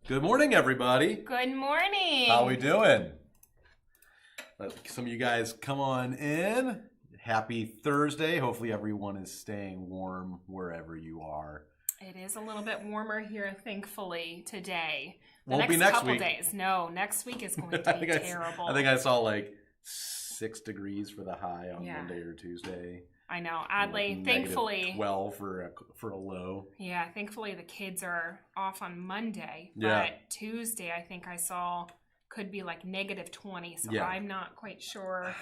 Good morning, everybody. Good morning. How we doing? Let some of you guys come on in. Happy Thursday. Hopefully everyone is staying warm wherever you are. It is a little bit warmer here, thankfully, today. Won't be next couple week. Days. No, next week is going to be terrible. I think I saw like 6 degrees for the high on Monday or Tuesday. I know. Oddly, like thankfully. 12 for a low. Yeah, thankfully the kids are off on Monday. Yeah. But Tuesday, I think I saw, could be like -20. So Yeah. I'm not quite sure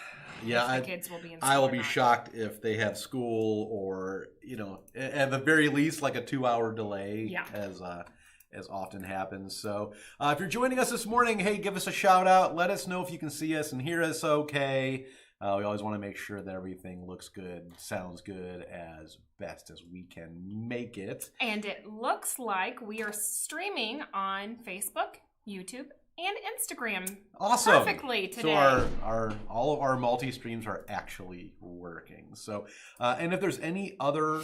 Yeah, if the kids will be in school. I will or be not. shocked if they have school or, at the very least, like a 2-hour delay, as often happens. So if you're joining us this morning, hey, give us a shout out. Let us know if you can see us and hear us okay. We always want to make sure that everything looks good, sounds good, as best as we can make it. And it looks like we are streaming on Facebook, YouTube, and Instagram Awesome. perfectly today. So all of our multi-streams are actually working. So, and if there's any other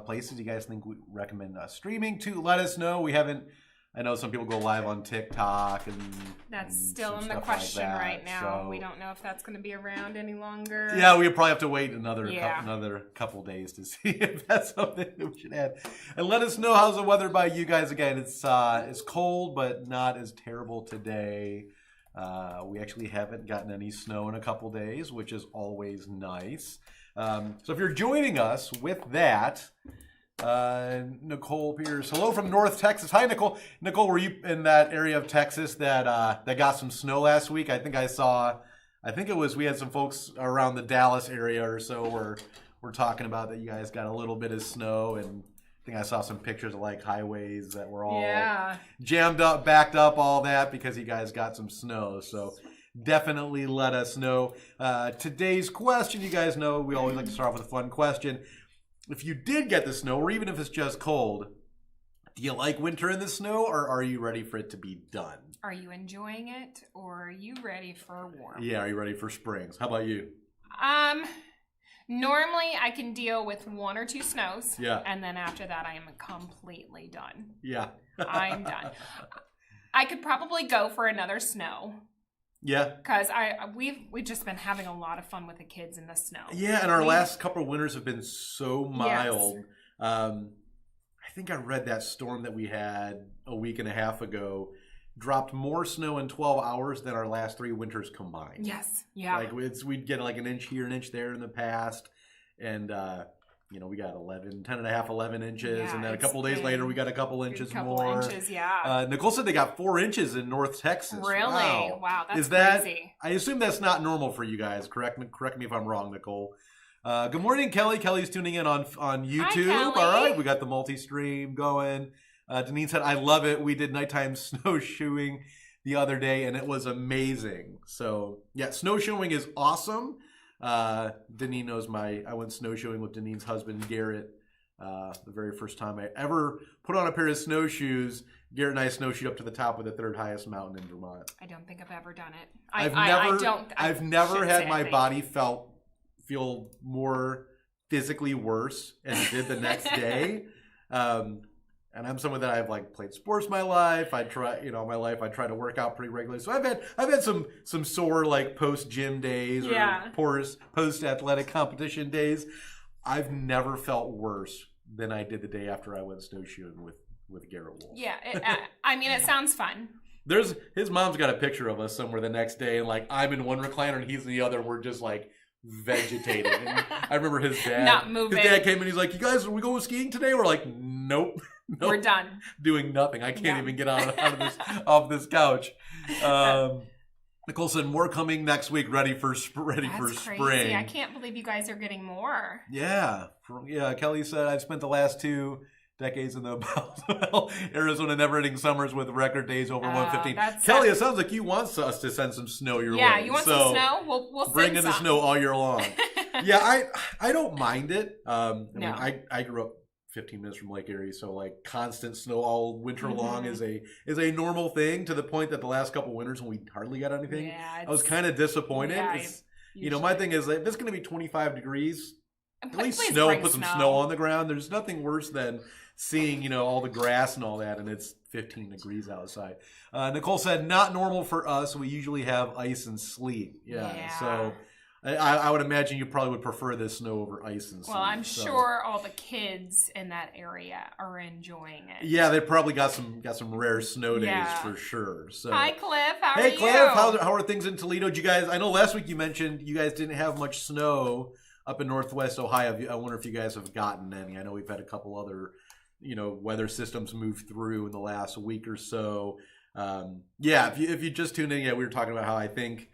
places you guys think we recommend streaming to, let us know. I know some people go live on TikTok and that's and still some in the stuff question like that. right now. So, We don't know if that's going to be around any longer. yeah, we'll probably have to wait another Yeah. couple days to see if that's something that we should add. And let us know how's the weather by you guys. Again, it's cold, but not as terrible today. We actually haven't gotten any snow in a couple days, which is always nice. So if you're joining us with that, Nichole Pierce, hello from North Texas. Hi, Nichole. Nichole, were you in that area of Texas that got some snow last week? I think we had some folks around the Dallas area or so we're talking about that you guys got a little bit of snow, and I think I saw some pictures of like highways that were all jammed up, backed up, all that because you guys got some snow. So definitely let us know. Today's question, you guys know we always like to start off with a fun question. If you did get the snow, or even if it's just cold, do you like winter in the snow, or are you ready for it to be done? Are you enjoying it, or are you ready for warm? Yeah, are you ready for springs? How about you? Normally I can deal with 1 or 2 snows. Yeah. And then after that I am completely done. Yeah. I'm done. I could probably go for another snow. Yeah. Because we've just been having a lot of fun with the kids in the snow. Yeah, and our last couple of winters have been so mild. Yes. I think I read that storm that we had a week and a half ago dropped more snow in 12 hours than our last 3 winters combined. Yes. Yeah. Like we'd get like an inch here, an inch there in the past, and we got 10 and a half, 11 inches, Yeah, and then a couple days later we got a couple inches more. Inches, yeah. Nichole said they got 4 inches in North Texas. Really? Wow, that's crazy. I assume that's not normal for you guys. Correct me if I'm wrong, Nichole. Good morning, Kelly. Kelly's tuning in on YouTube. Hi, Kelly. All right, we got the multi-stream going. Denise said, I love it. We did nighttime snowshoeing the other day, and it was amazing. So, yeah, snowshoeing is awesome. Denise knows I went snowshoeing with Denise's husband, Garrett, the very first time I ever put on a pair of snowshoes. Garrett and I snowshoed up to the top of the 3rd highest mountain in Vermont. I don't think I've ever done it. I've never had my body feel more physically worse as it did the next day. And I'm someone that I've like played sports my life. I try to work out pretty regularly. So I've had some sore like post gym days or post athletic competition days. I've never felt worse than I did the day after I went snowshoeing with Garrett Wolf. Yeah, it sounds fun. His mom's got a picture of us somewhere the next day, and like I'm in one recliner and he's in the other. And we're just like vegetating. And I remember his dad. Not moving. His dad came in. He's like, "You guys, are we going skiing today?" We're like, "Nope." We're done. Doing nothing. I can't even get out of this couch. Nichole said, more coming next week, ready for spring. Crazy. I can't believe you guys are getting more. Yeah. Kelly said, I've spent the last 2 decades in the Arizona never-ending summers with record days over 115. Kelly, it sounds like you want us to send some snow your way. Yeah, you want some snow? We'll send bring in some. the snow all year long. Yeah, I don't mind it. No. I grew up 15 minutes from Lake Erie, so like constant snow all winter long is a normal thing, to the point that the last couple winters when we hardly got anything, I was kind of disappointed. My thing is, if it's going to be 25 degrees at least snow and put some snow on the ground. There's nothing worse than seeing, all the grass and all that, and it's 15 degrees outside. Nichole said, not normal for us. We usually have ice and sleet. Yeah. So I would imagine you probably would prefer this snow over ice and sleet. Well, I'm sure all the kids in that area are enjoying it. Yeah, they probably got some rare snow days for sure. So hi, Cliff. How are you? Hey, Cliff. How are things in Toledo? Did you guys? I know last week you mentioned you guys didn't have much snow up in Northwest Ohio. I wonder if you guys have gotten any. I know we've had a couple other weather systems move through in the last week or so. If you just tuned in, we were talking about how I think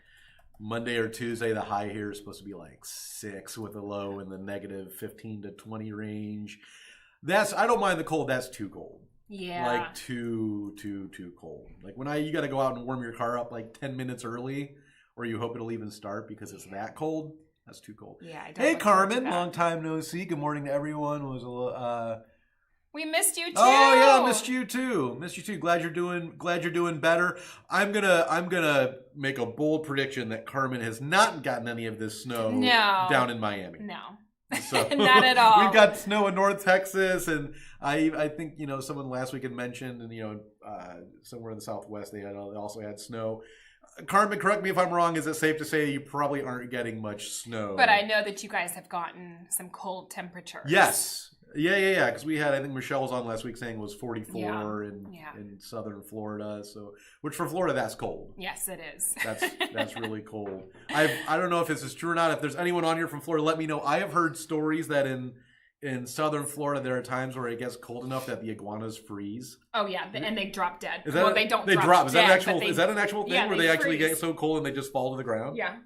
Monday or Tuesday, the high here is supposed to be like 6 with a low in the negative 15 to 20 range. I don't mind the cold. That's too cold. Yeah. Like too cold. Like you got to go out and warm your car up like 10 minutes early, or you hope it'll even start because it's that cold. That's too cold. Yeah. Hey, Carmen. Long time no see. Good morning to everyone. It was a little, we missed you too. Oh yeah, missed you too. Glad you're doing better. I'm gonna make a bold prediction that Carmen has not gotten any of this snow down in Miami. No. So, not at all. We've got snow in North Texas, and I think someone last week had mentioned, and somewhere in the Southwest they also had snow. Carmen, correct me if I'm wrong. Is it safe to say you probably aren't getting much snow? But I know that you guys have gotten some cold temperatures. Yes. Yeah. Because we had, I think Michelle was on last week saying it was 44 in southern Florida. So, which for Florida, that's cold. Yes, it is. That's really cold. I don't know if this is true or not. If there's anyone on here from Florida, let me know. I have heard stories that in southern Florida, there are times where it gets cold enough that the iguanas freeze. Oh yeah, and they drop dead. They don't. They drop. Is that an actual thing where they freeze. Actually get so cold and they just fall to the ground? Yeah.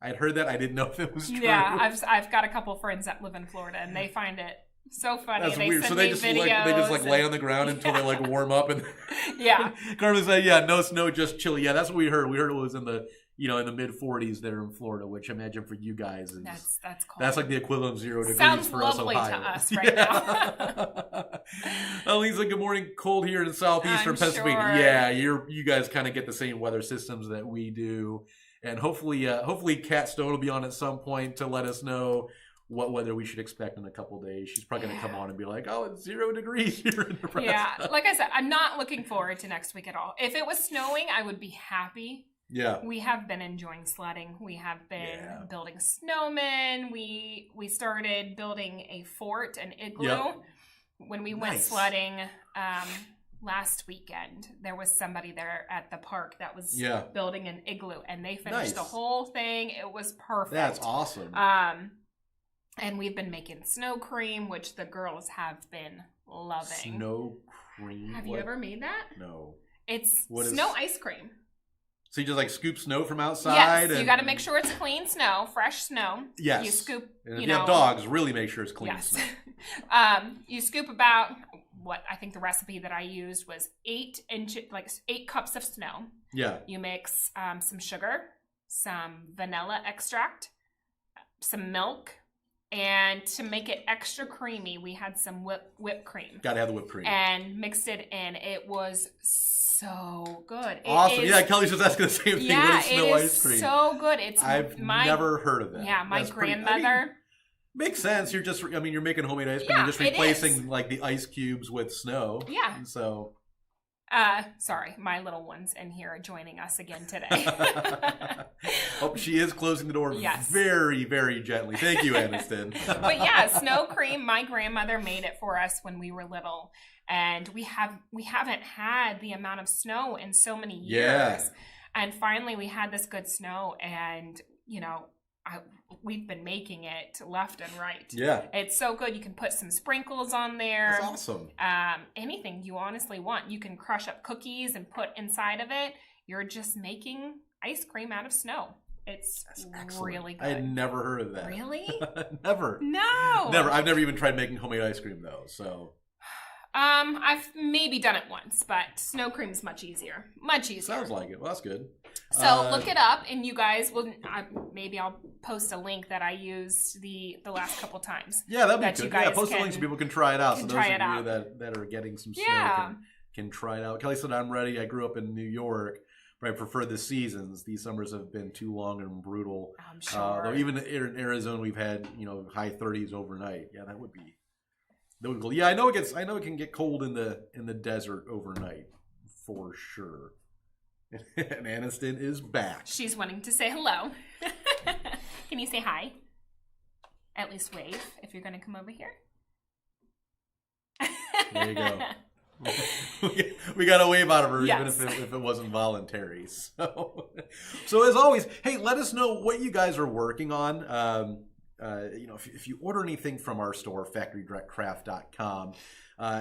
I'd heard that. I didn't know if it was true. Yeah, I've got a couple friends that live in Florida, and they find it so funny. That's weird. So they just lay on the ground until they warm up and. Yeah. Carmen said, no snow, just chilly. Yeah, that's what we heard. We heard it was in the in the mid 40s there in Florida, which I imagine for you guys is that's cold. That's like the equivalent of 0 degrees Sounds for us, lovely Ohio. to us right now. Lisa, good morning. Cold here in southeastern Pennsylvania. Sure. Yeah, you guys kind of get the same weather systems that we do, and hopefully Kat Stone will be on at some point to let us know what weather we should expect in a couple days. She's probably going to come on and be like, "Oh, it's 0 degrees here in Nebraska." Yeah, like I said, I'm not looking forward to next week at all. If it was snowing, I would be happy. Yeah. We have been enjoying sledding. We have been building snowmen. We started building a fort, an igloo. When we went sledding last weekend, there was somebody there at the park that was building an igloo, and they finished the whole thing. It was perfect. That's awesome. And we've been making snow cream, which the girls have been loving. Snow cream? Have you ever made that? No. It's snow ice cream. So you just scoop snow from outside? Yes, and... you got to make sure it's clean snow, fresh snow. Yes. You scup, and if you have dogs, really make sure it's clean snow. You scoop about, what I think the recipe that I used was 8 cups of snow. Yeah. You mix some sugar, some vanilla extract, some milk, and to make it extra creamy, we had some whipped cream. Got to have the whipped cream. And mixed it in. It was so good. Awesome. Kelly's just asking the same thing. Yeah, snow ice cream. So good. I've never heard of that. Yeah, my grandmother. Makes sense. You're making homemade ice cream. You're just replacing the ice cubes with snow. Yeah. And so. Sorry, my little one's in here joining us again today. Oh, she is closing the door very, very gently. Thank you, Aniston. But yeah, snow cream. My grandmother made it for us when we were little, and we haven't had the amount of snow in so many years. Yeah. And finally, we had this good snow, and we've been making it left and right. Yeah. It's so good. You can put some sprinkles on there. That's awesome. Anything you honestly want. You can crush up cookies and put inside of it. You're just making ice cream out of snow. It's really good. I had never heard of that. Really? Never. No. Never. I've never even tried making homemade ice cream though, so. I've maybe done it once, but snow cream is much easier. Much easier. Sounds like it. Well, that's good. So look it up, and you guys will. Maybe I'll post a link that I used the last couple times. Yeah, that'd be good. Yeah, post a link so people can try it out. So those of you that are getting some snow can try it out. Kelly said, "I'm ready. I grew up in New York, I prefer the seasons. These summers have been too long and brutal. I'm sure. Though even in Arizona, we've had high 30s overnight. Yeah, that would be cool. Yeah, I know it can get cold in the desert overnight for sure. And Aniston is back. She's wanting to say hello. Can you say hi? At least wave if you're going to come over here. There you go. We got a wave out of her, yes. even if it wasn't voluntary. So as always, hey, let us know what you guys are working on. If you order anything from our store, factorydirectcraft.com,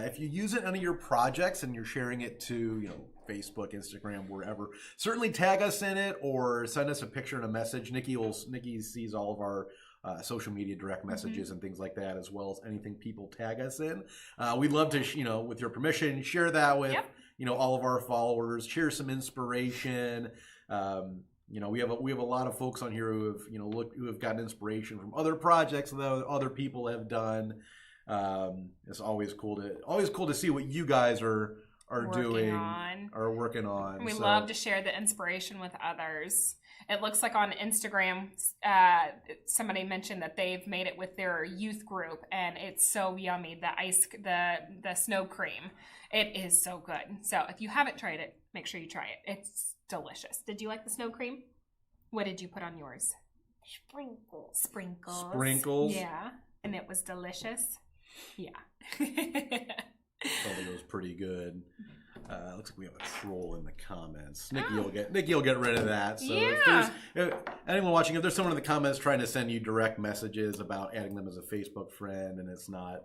if you use it in any of your projects and you're sharing it to Facebook, Instagram, wherever, certainly tag us in it or send us a picture and a message. Nikki sees all of our social media direct messages and things like that, as well as anything people tag us in. We'd love to, with your permission, share that with all of our followers. Share some inspiration. We have a lot of folks on here who have gotten inspiration from other projects that other people have done. It's always cool to see what you guys are working on. We love to share the inspiration with others. It looks like on Instagram, somebody mentioned that they've made it with their youth group, and it's so yummy. The snow cream, it is so good. So if you haven't tried it, make sure you try it. It's delicious. Did you like the snow cream? What did you put on yours? Sprinkles. Yeah, and it was delicious. Yeah. Thought it was pretty good. Looks like we have a troll in the comments. Nikki will get rid of that. So if anyone watching, if there's someone in the comments trying to send you direct messages about adding them as a Facebook friend, and it's not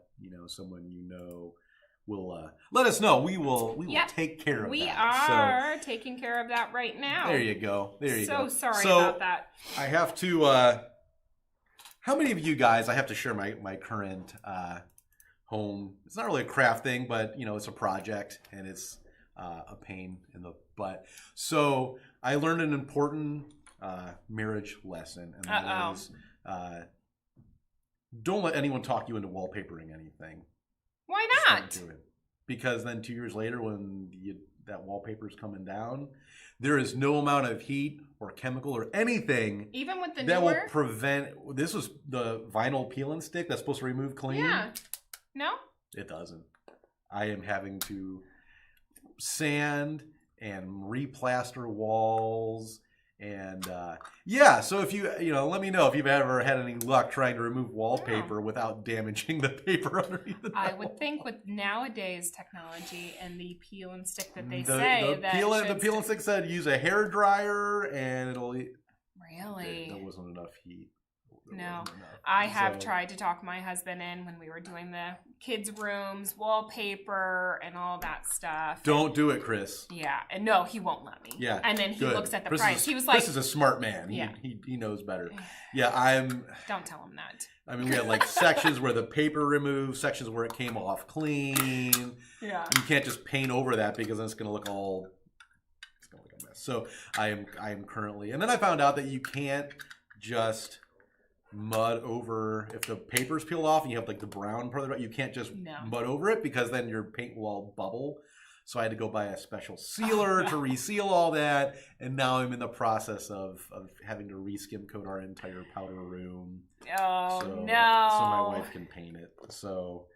someone we'll let us know. We will take care of that. We are taking care of that right now. There you go. So sorry about that. I have to. How many of you guys? I have to share my current home. It's not really a craft thing, but it's a project, and it's a pain in the butt. So I learned an important marriage lesson, and that is don't let anyone talk you into wallpapering anything. Why not? Just don't do it. Because then 2 years later, when that wallpaper is coming down, there is no amount of heat or chemical or anything even with the that will prevent. This was the vinyl peel and stick that's supposed to remove clean. Yeah. No? It doesn't. I am having to sand and replaster walls. And so if you let me know if you've ever had any luck trying to remove wallpaper without damaging the paper underneath the I would think with nowadays technology and the peel and stick that they the peel and stick said use a hair dryer and it'll. Really? There wasn't enough heat. No, I have tried to talk my husband in when we were doing the kids' rooms, wallpaper, and all that stuff. Don't do it, Chris. Yeah, and no, he won't let me. Yeah, and then he looks at the Chris price. He was like, "Chris is a smart man. Yeah, he knows better." Yeah, Don't tell him that. I mean, we had sections where the paper removed, sections where it came off clean. Yeah, you can't just paint over that because then it's going to look all. It's going to look a mess. So I am currently, and then I found out that you can't just mud over if the paper's peeled off and you have the brown part of it. You can't just mud over it because then your paint will all bubble. So I had to go buy a special sealer to reseal all that, and now I'm in the process of having to reskim coat our entire powder room. Oh so my wife can paint it. So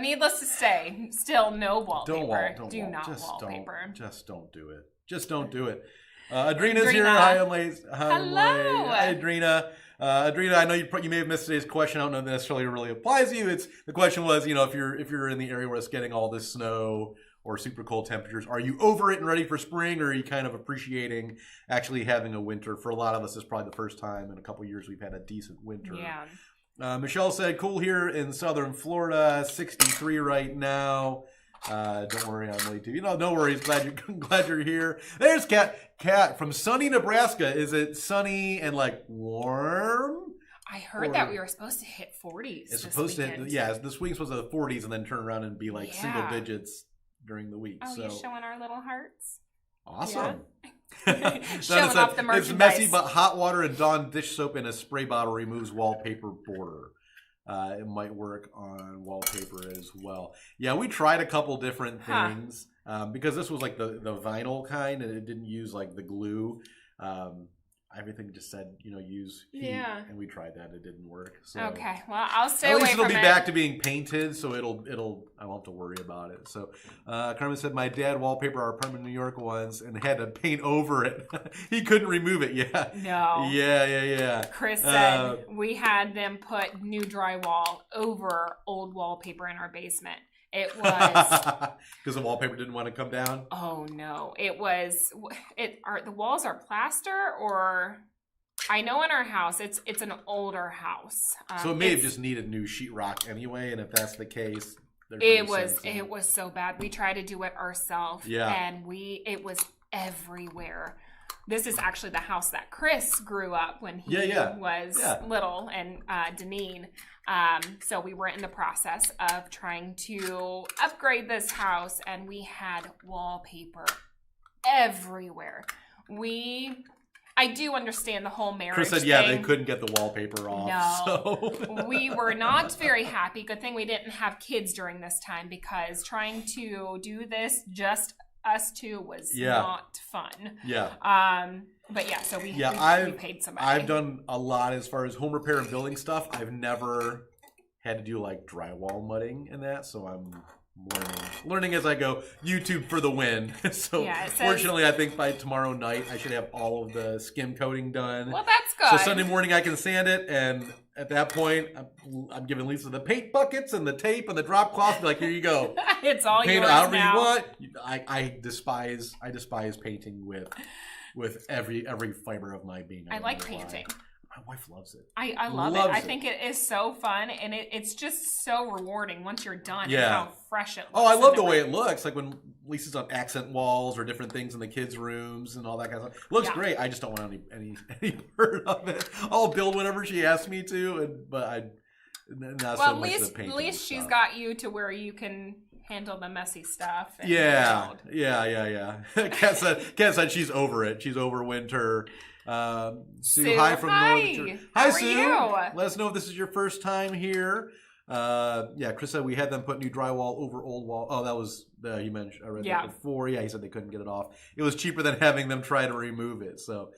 needless to say, still no wallpaper. Do not wallpaper. Just don't do it. Just don't do it. Adrina's here. Hi, hello. Hi, Adrina. Adrina, I know you may have missed today's question. I don't know if that necessarily really applies to you. The question was, if you're in the area where it's getting all this snow or super cold temperatures, are you over it and ready for spring, or are you kind of appreciating actually having a winter? For a lot of us, it's probably the first time in a couple years we've had a decent winter. Yeah. Michelle said, "Cool here in southern Florida, 63 right now." Don't worry, I'm late too. No worries. Glad you're here. There's Kat. Kat from sunny Nebraska. Is it sunny and warm? I heard that we were supposed to hit 40s. It's supposed to. Yeah, this week's supposed to the 40s and then turn around and be single digits during the week. Oh, so. You showing our little hearts? Awesome. Yeah. Showing off the merchandise. It's messy, but hot water and Dawn dish soap in a spray bottle removes wallpaper border. It might work on wallpaper as well. Yeah, we tried a couple different things. because this was like the vinyl kind, and it didn't use like the glue. Everything just said, use heat, and we tried that. It didn't work. So okay, well, I'll stay at away least from it. it'll be back to being painted, so it'll I won't have to worry about it. So Carmen said, my dad wallpapered our apartment in New York once and had to paint over it. He couldn't remove it. Yeah. No. Yeah. Chris said we had them put new drywall over old wallpaper in our basement. It was because the wallpaper didn't want to come down. Oh no! It was. The walls are plaster, or I know in our house it's an older house. So it may have just needed new sheetrock anyway, and if that's the case, it was so bad. We tried to do it ourselves, and it was everywhere. This is actually the house that Chris grew up when he was little, and Deneen. So we were in the process of trying to upgrade this house, and we had wallpaper everywhere. I do understand the whole marriage Chris said, thing. they couldn't get the wallpaper off. No, so. We were not very happy. Good thing we didn't have kids during this time, because trying to do this just us two was not fun. But so we paid somebody. I've done a lot as far as home repair and building stuff. I've never had to do like drywall mudding and that, so I'm learning as I go. YouTube for the win. So fortunately, I think by tomorrow night I should have all of the skim coating done. Well, that's good. So Sunday morning I can sand it, and at that point I'm giving Lisa the paint buckets and the tape and the drop cloth. Be like, here you go. It's all paint yours however now. you want. I despise painting with every fiber of my being. I like painting. My wife loves it. I love it. I think it is so fun, and it's just so rewarding once you're done and how fresh it looks. Oh, I love the way it looks. Like when Lisa's on accent walls or different things in the kids' rooms and all that kind of stuff. It looks great. I just don't want any part of it. I'll build whatever she asks me to, but not so much the painting. At least she's got you to where you can handle the messy stuff. Yeah. Kat said she's over it. She's over winter. Sue, hi from Northern. Hi, Sue. You? Let us know if this is your first time here. Chris said we had them put new drywall over old wall. Oh, that was you mentioned. I read that before. Yeah, he said they couldn't get it off. It was cheaper than having them try to remove it. So,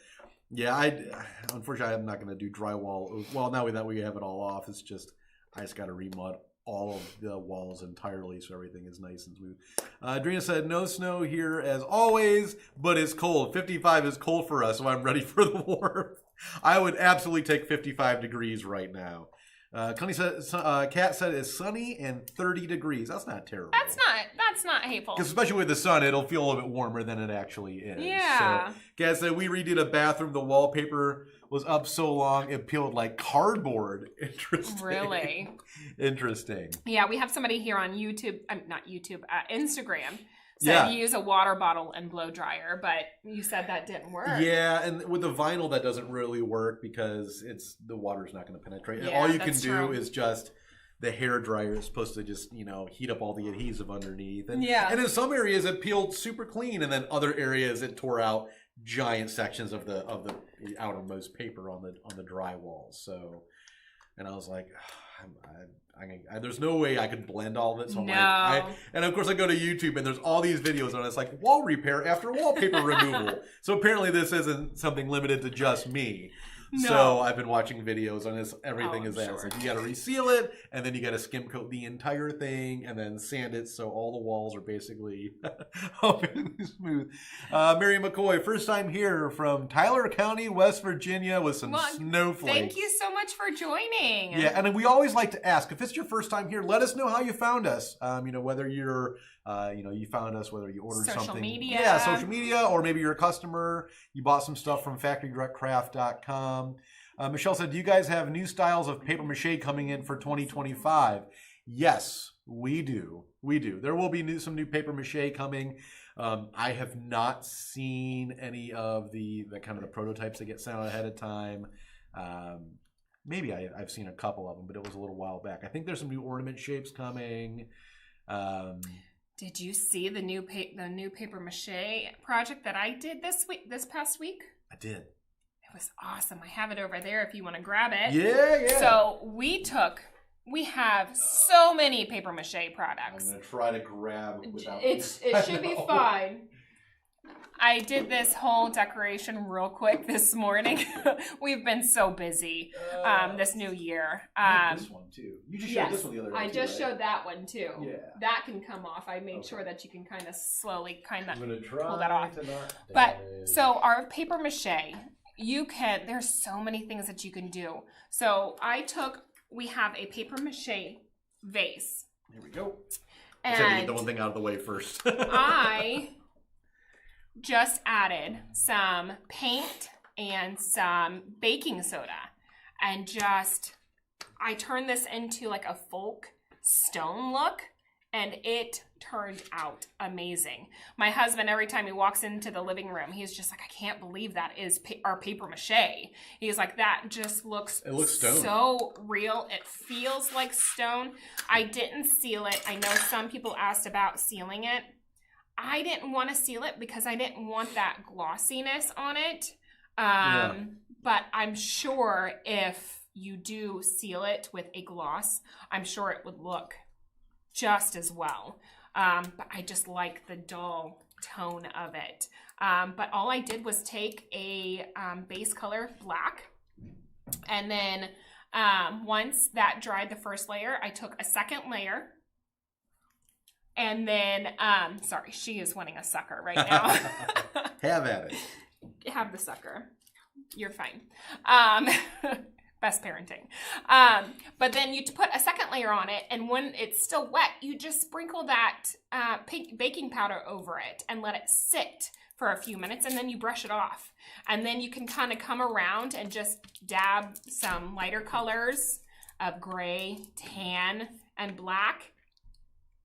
unfortunately, I'm not going to do drywall. Well, now that we have it all off, it's just I just got to remud all of the walls entirely so everything is nice and smooth. Adrena said, no snow here as always, but it's cold. 55 is cold for us, so I'm ready for the warmth. I would absolutely take 55 degrees right now. Kat said it's sunny and 30 degrees. That's not terrible. That's not hateful. Because especially with the sun, it'll feel a little bit warmer than it actually is. Yeah. So, Kat said we redid a bathroom. The wallpaper was up so long it peeled like cardboard. Interesting. Really? Interesting. Yeah, we have somebody here on YouTube. Not YouTube. Instagram. Said use a water bottle and blow dryer, but you said that didn't work. Yeah, and with the vinyl that doesn't really work because the water's not going to penetrate. Yeah, all you can do is just the hair dryer is supposed to just heat up all the adhesive underneath. And in some areas it peeled super clean, and then other areas it tore out giant sections of the outermost paper on the drywall. So, and I was like, there's no way I could blend all of it. So and of course I go to YouTube and there's all these videos on it. It's like wall repair after wallpaper removal. So apparently this isn't something limited to just me. No. So I've been watching videos on this. Everything is that. Sure. It's like you got to reseal it, and then you got to skim coat the entire thing, and then sand it so all the walls are basically open and smooth. Mary McCoy, first time here from Tyler County, West Virginia, with some snowflakes. Thank you so much for joining. Yeah, and we always like to ask if it's your first time here. Let us know how you found us. Whether you're you found us, whether you ordered social media. Yeah, social media, or maybe you're a customer. You bought some stuff from FactoryDirectCraft.com. Michelle said, do you guys have new styles of paper mache coming in for 2025? Yes, we do. There will be some new paper mache coming. I have not seen any of the kind of the prototypes that get sent out ahead of time. Maybe I've seen a couple of them, but it was a little while back. I think there's some new ornament shapes coming. Did you see the new paper mache project that I did this past week? I did. It was awesome. I have it over there if you want to grab it. Yeah. So we took We have so many paper mache products. I'm going to try to grab without... It should be fine. I did this whole decoration real quick this morning. We've been so busy this new year. This one too. You just showed this one the other day. I just showed that one too. Yeah. That can come off. I made sure that you can kind of slowly pull pull that off. But so our paper mache, there's so many things that you can do. So we have a paper mache vase. Here we go. And I said to get the one thing out of the way first. I just added some paint and some baking soda, and I turned this into like a folk stone look, and it turned out amazing. My husband, every time he walks into the living room, he's just like, I can't believe that is our paper mache. He's like, that just looks stone. So real. It feels like stone. I didn't seal it. I know some people asked about sealing it. I didn't want to seal it because I didn't want that glossiness on it. But I'm sure if you do seal it with a gloss, I'm sure it would look just as well. But I just like the dull tone of it. But all I did was take a base color black, and then once that dried the first layer, I took a second layer. And then, sorry, she is wanting a sucker right now. Have at it. Have the sucker. You're fine. Best parenting. But then you put a second layer on it, and when it's still wet, you just sprinkle that baking powder over it and let it sit for a few minutes, and then you brush it off. And then you can kind of come around and just dab some lighter colors of gray, tan, and black.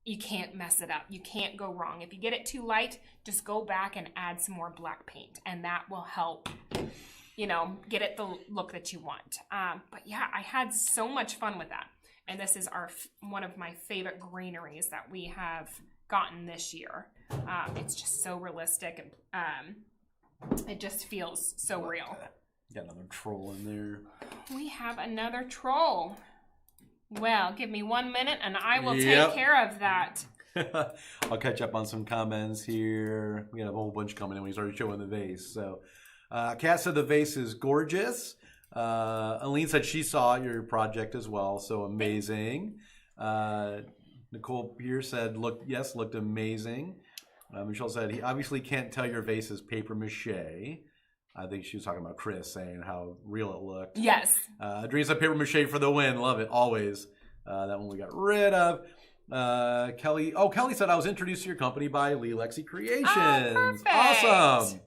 You can't mess it up. You can't go wrong. If you get it too light, just go back and add some more black paint, and that will help, get it the look that you want. But yeah, I had so much fun with that. And this is one of my favorite greeneries that we have gotten this year. It's just so realistic, and it just feels so real. Got another troll in there. We have another troll. Well, give me 1 minute and I will take care of that. I'll catch up on some comments here. We got a whole bunch coming in when he's already showing the vase. So, Kat said the vase is gorgeous. Aline said she saw your project as well, so amazing. Nicole Pierce said, looked amazing. Michelle said, he obviously can't tell your vase is paper mache. I think she was talking about Chris saying how real it looked. Yes. Adrienne said paper mache for the win. Love it. Always. That one we got rid of. Kelly said I was introduced to your company by Lee Lexi Creations. Oh, perfect. Awesome.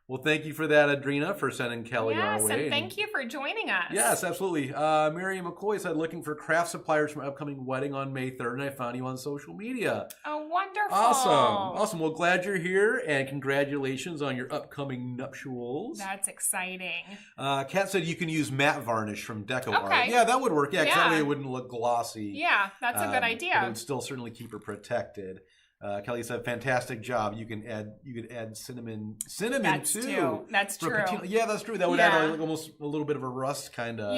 Well, thank you for that, Adrina, for sending Kelly our way. Yes, and thank you for joining us. Yes, absolutely. Miriam McCoy said, looking for craft suppliers for my upcoming wedding on May 3rd, and I found you on social media. Oh, wonderful. Awesome. Well, glad you're here, and congratulations on your upcoming nuptials. That's exciting. Kat said you can use matte varnish from Deco Art. Okay. Yeah, that would work. Yeah, because that way it wouldn't look glossy. Yeah, that's a good idea. But it would still certainly keep her protected. Kelly said, "Fantastic job. You could add cinnamon too. That's true. Yeah, that's true. That would add almost a little bit of a rust kind of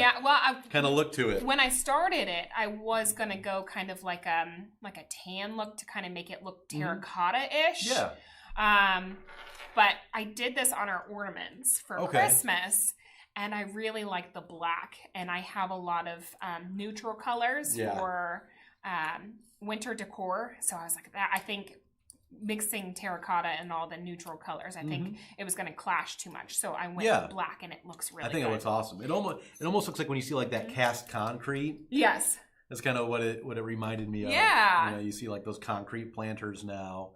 look to it. When I started it, I was gonna go kind of like a tan look to kind of make it look terracotta-ish. Yeah. But I did this on our ornaments for Christmas. And I really like the black, and I have a lot of neutral colors for winter decor. So I was like, I think mixing terracotta and all the neutral colors, I think it was going to clash too much. So I went with black, and it looks really good. I think it looks awesome. It almost looks like when you see like that cast concrete. Yes. That's kind of what it reminded me of. Yeah. You see like those concrete planters now.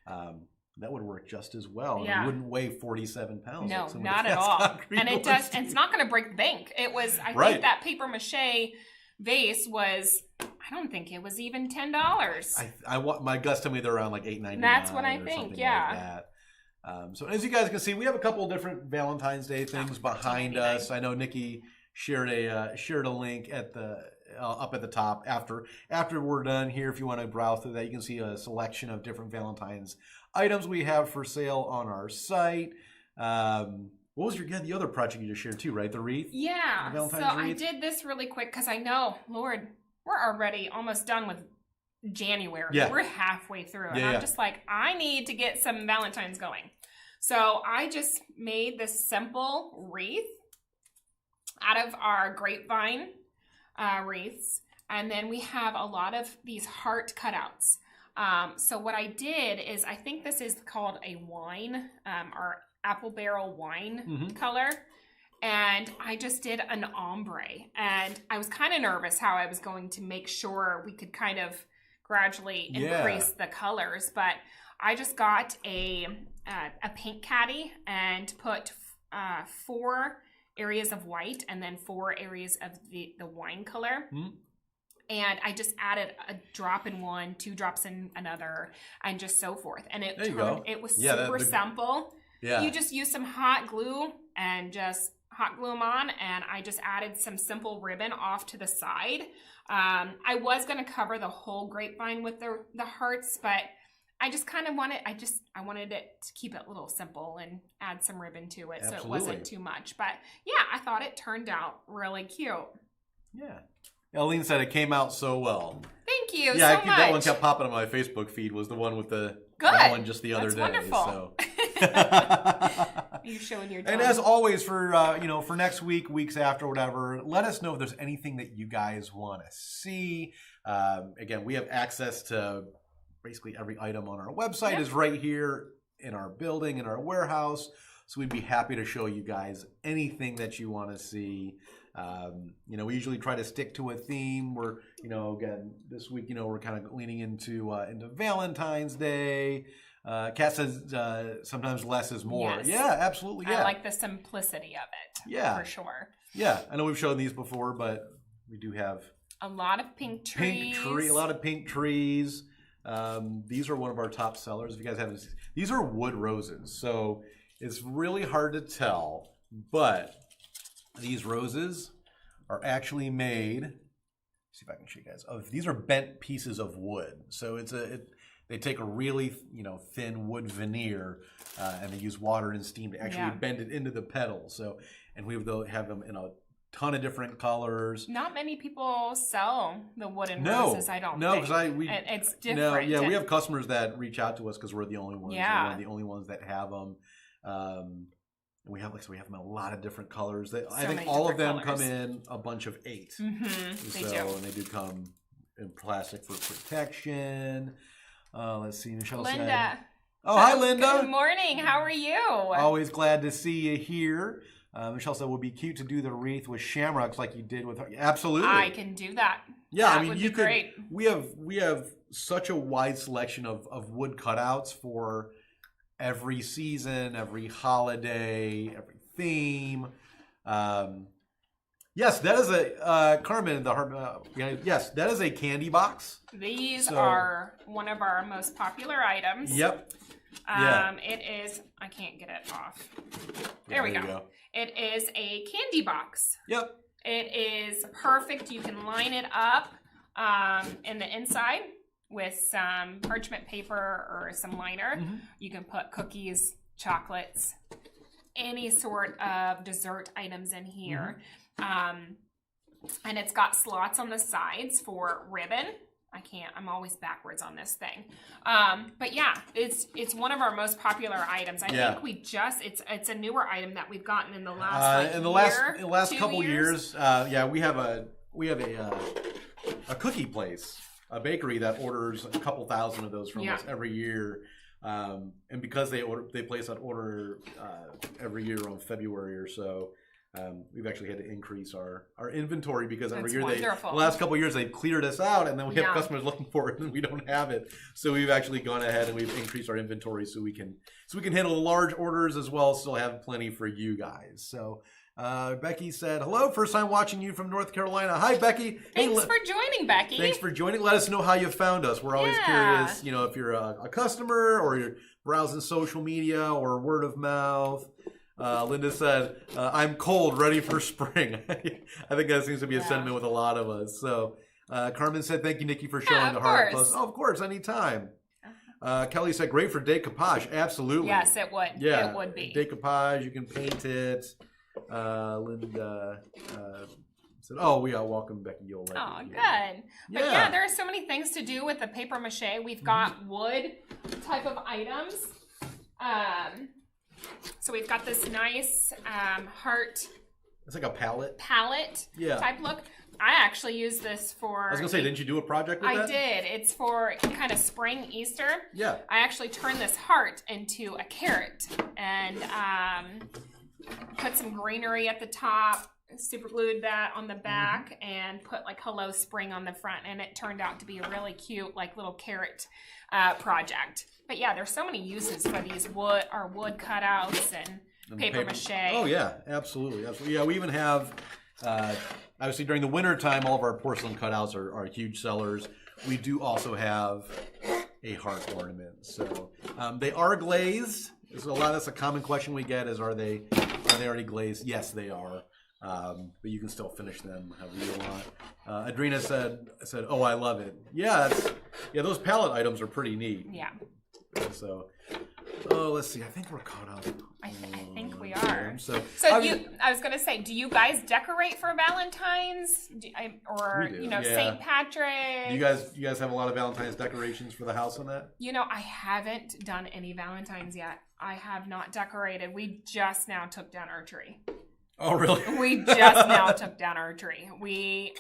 That would work just as well. Yeah. It wouldn't weigh 47 pounds. No, like not at all. And it does. And it's not going to break the bank. It was. I think that paper mache vase was. I don't think it was even $10. My guts tell me they're around like $8.99. That's what I think. Yeah. Like that. So as you guys can see, we have a couple of different Valentine's Day things behind us. I know Nikki shared a link at the up at the top after we're done here. If you want to browse through that, you can see a selection of different Valentine's items we have for sale on our site. What was the other project you just shared too, right? The wreath? Yeah. The Valentine's wreath? I wreath? did this really quick because I know, Lord, we're already almost done with January. Yeah. We're halfway through. And Yeah, I'm just like, I need to get some Valentine's going. So I just made this simple wreath out of our grapevine wreaths. And then we have a lot of these heart cutouts. So what I did is, I think this is called a wine, or apple barrel wine color. And I just did an ombre. And I was kind of nervous how I was going to make sure we could kind of gradually increase the colors. But I just got a paint caddy and put 4 areas of white and then 4 areas of the wine color. And I just added a drop in one, 2 drops in another, and just so forth. And it was super simple. Yeah. You just use some hot glue and just hot glue them on. And I just added some simple ribbon off to the side. I was going to cover the whole grapevine with the hearts, but I just kind of wanted it to keep it a little simple and add some ribbon to it. So it wasn't too much. But yeah, I thought it turned out really cute. Yeah. Eileen said it came out so well. Thank you so much. That one kept popping on my Facebook feed, was the one with that one just the other day. Wonderful. So. You showing your And as always, for next week, weeks after, whatever, let us know if there's anything that you guys want to see. Again, we have access to basically every item on our website is right here in our building, in our warehouse. So we'd be happy to show you guys anything that you want to see. We usually try to stick to a theme. We're, again, this week, we're kind of leaning into Valentine's Day. Kat says sometimes less is more. Yes. Yeah, absolutely. Yeah. I like the simplicity of it. Yeah. For sure. Yeah. I know we've shown these before, but we do have a lot of pink trees. A lot of pink trees. These are one of our top sellers. If you guys haven't seen, these are wood roses. So it's really hard to tell, but these roses are actually made, see if I can show you guys, these are bent pieces of wood. So they take a really thin wood veneer and they use water and steam to actually bend it into the petals. So, and we have them in a ton of different colors. Not many people sell the wooden roses, I don't think. No, because it's different. No, we have customers that reach out to us because we're the only ones. Yeah. We're one of the only ones that have them. We have them in a lot of different colors. I think all of them come in a bunch of 8. They do. And they do come in plastic for protection. Let's see, Nichole Linda. said. Oh, hi, Linda. Good morning. How are you? Always glad to see you here. Michelle said, "Would be cute to do the wreath with shamrocks like you did with her." Absolutely, I can do that. Yeah, that would be great. We have such a wide selection of wood cutouts for every season, every holiday, every theme. Yes, that is a Carmen. Yes, that is a candy box. These are one of our most popular items. Yep. It is. I can't get it off. There we go. It is a candy box. Yep. It is perfect. You can line it up in the inside with some parchment paper or some liner. You can put cookies, chocolates, any sort of dessert items in here. And it's got slots on the sides for ribbon. I'm always backwards on this thing. But yeah, it's one of our most popular items. I think it's a newer item that we've gotten in the last in the last couple years. We have a cookie place, a bakery that orders a couple thousand of those from us every year. And because they place that order every year on February or so, we've actually had to increase our inventory because every year the last couple of years they've cleared us out, and then we have customers looking for it and we don't have it. So we've actually gone ahead and we've increased our inventory so we can handle the large orders as well, still have plenty for you guys. So Becky said, "Hello, first time watching you from North Carolina." Hi, Becky. Thanks for joining, Becky. Thanks for joining. Let us know how you found us. We're always curious, if you're a customer or you're browsing social media or word of mouth. Linda said, "I'm cold, ready for spring." I think that seems to be a sentiment with a lot of us. So Carmen said, "Thank you, Nikki, for showing the heart post." Oh, of course, anytime. Kelly said, "Great for decoupage." Absolutely. Yes, it would. Yeah, it would be. Decoupage, you can paint it. Linda said, "Oh, yeah, welcome, Becky. You'll like Oh, it." good. But yeah, there are so many things to do with the paper mache. We've got wood type of items. So we've got this nice heart. It's like a palette type look. I actually use this for... I was going to say, didn't you do a project with that? I did. It's for kind of spring Easter. Yeah. I actually turned this heart into a carrot and put some greenery at the top, super glued that on the back, and put like Hello Spring on the front, and it turned out to be a really cute like little carrot project. But yeah, there's so many uses for these wood cutouts and paper mache. Oh yeah, absolutely. Yeah, we even have obviously during the winter time, all of our porcelain cutouts are huge sellers. We do also have a heart ornament. So they are glazed. So that's a common question we get is are they already glazed? Yes, they are. But you can still finish them however you want. Adrena said, "Oh, I love it." Yeah, those palette items are pretty neat. Yeah. So, let's see. I think we're caught up. I think we are. So I was gonna say, do you guys decorate for Valentine's, St. Patrick? Do you guys have a lot of Valentine's decorations for the house on that? I haven't done any Valentine's yet. I have not decorated. We just now took down our tree. Oh, really? We just now took down our tree.